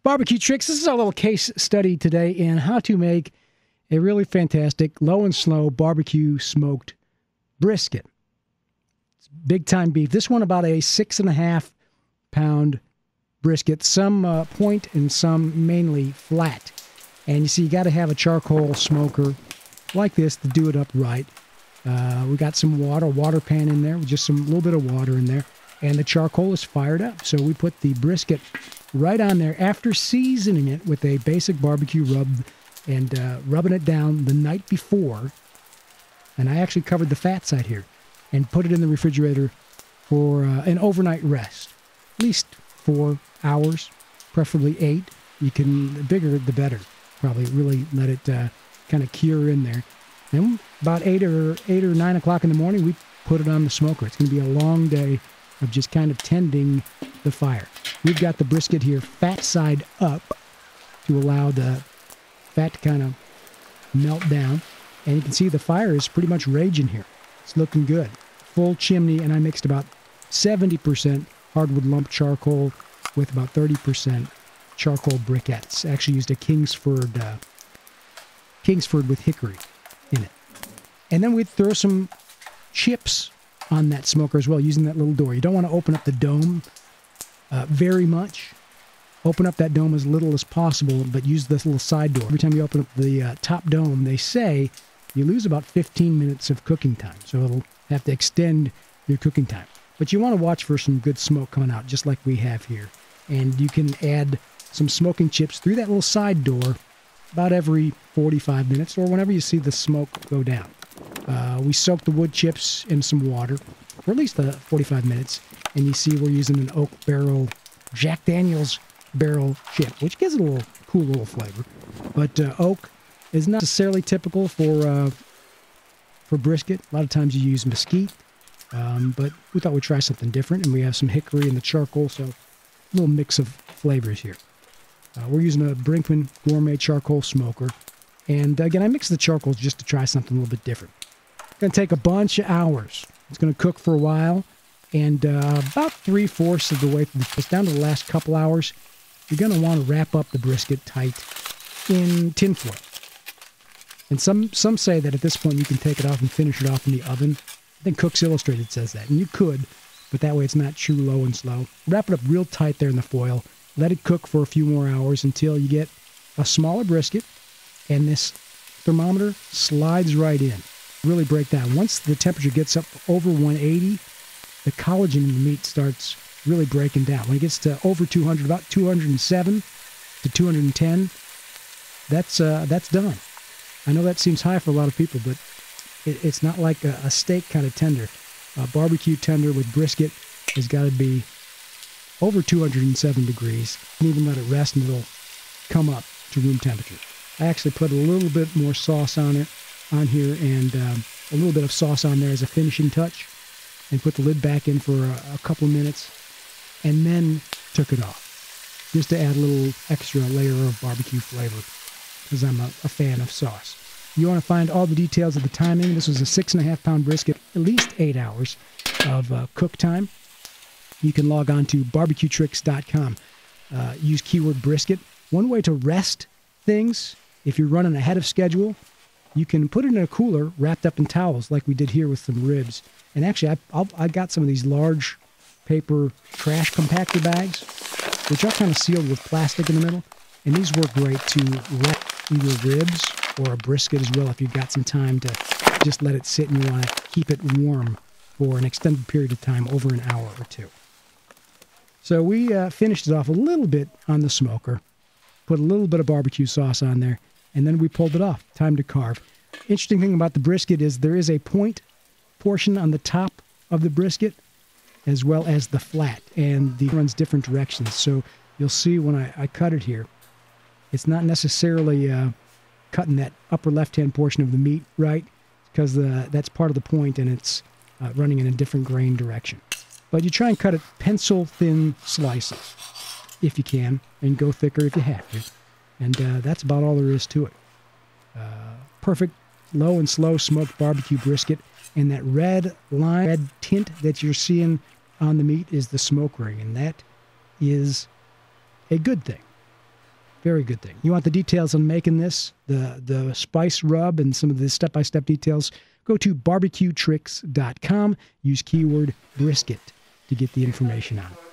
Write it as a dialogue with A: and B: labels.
A: Barbecue Tricks. This is our little case study today in how to make a really fantastic low and slow barbecue smoked brisket. It's big time beef. This one about a 6.5 pound brisket, some point and some mainly flat. And you see, you got to have a charcoal smoker like this to do it up right. We got some water pan in there with just some little bit of water in there. And the charcoal is fired up. So we put the brisket right on there after seasoning it with a basic barbecue rub and rubbing it down the night before. And I actually covered the fat side here and put it in the refrigerator for an overnight rest. At least 4 hours, preferably 8. You can, the bigger the better. Probably really let it kind of cure in there. And about 8 or 9 o'clock in the morning, we put it on the smoker. It's going to be a long day of just kind of tending the fire. We've got the brisket here fat side up to allow the fat to kind of melt down. And you can see the fire is pretty much raging here. It's looking good. Full chimney, and I mixed about 70% hardwood lump charcoal with about 30% charcoal briquettes. Actually used a Kingsford with hickory in it. And then we throw some chips on that smoker as well, using that little door. You don't want to open up the dome very much. Open up that dome as little as possible, but use this little side door. Every time you open up the top dome, they say you lose about 15 minutes of cooking time. So it'll have to extend your cooking time. But you want to watch for some good smoke coming out, just like we have here. And you can add some smoking chips through that little side door about every 45 minutes or whenever you see the smoke go down. We soak the wood chips in some water for at least 45 minutes. And you see we're using an oak barrel, Jack Daniels barrel chip, which gives it a cool little flavor. But oak is not necessarily typical for brisket. A lot of times you use mesquite. But we thought we'd try something different. And we have some hickory in the charcoal, so a little mix of flavors here. We're using a Brinkmann Gourmet charcoal smoker. And again, I mixed the charcoals just to try something a little bit different. It's going to take a bunch of hours. It's going to cook for a while. And about 3/4 of the way through, it's down to the last couple hours, you're going to want to wrap up the brisket tight in tinfoil. And some say that at this point you can take it off and finish it off in the oven. I think Cooks Illustrated says that. And you could, but that way it's not too low and slow. Wrap it up real tight there in the foil. Let it cook for a few more hours until you get a smaller brisket. And this thermometer slides right in. Really break down. Once the temperature gets up over 180, the collagen in the meat starts really breaking down. When it gets to over 200, about 207 to 210, that's done. I know that seems high for a lot of people, but it's not like a steak kind of tender. A barbecue tender with brisket has got to be over 207 degrees. You can even let it rest and it'll come up to room temperature. I actually put a little bit more sauce on here, and a little bit of sauce on there as a finishing touch, and put the lid back in for a couple of minutes, and then took it off, just to add a little extra layer of barbecue flavor, because I'm a fan of sauce. You want to find all the details of the timing. This was a 6.5 pound brisket, at least 8 hours of cook time. You can log on to barbecuetricks.com. Use keyword brisket. One way to rest things, if you're running ahead of schedule, you can put it in a cooler wrapped up in towels like we did here with some ribs. And actually, I got some of these large paper trash compactor bags, which are kind of sealed with plastic in the middle. And these work great to wrap either ribs or a brisket as well if you've got some time to just let it sit and you want to keep it warm for an extended period of time, over an hour or two. So we finished it off a little bit on the smoker, put a little bit of barbecue sauce on there, and then we pulled it off. Time to carve. Interesting thing about the brisket is there is a point portion on the top of the brisket as well as the flat, and the runs different directions. So you'll see when I cut it here, it's not necessarily cutting that upper left-hand portion of the meat right, because that's part of the point, and it's running in a different grain direction. But you try and cut it pencil-thin slices, if you can, and go thicker if you have to. And that's about all there is to it. Perfect low and slow smoked barbecue brisket. And that red tint that you're seeing on the meat is the smoke ring. And that is a good thing. Very good thing. You want the details on making this, the spice rub and some of the step-by-step details, go to barbecuetricks.com. Use keyword brisket to get the information on it.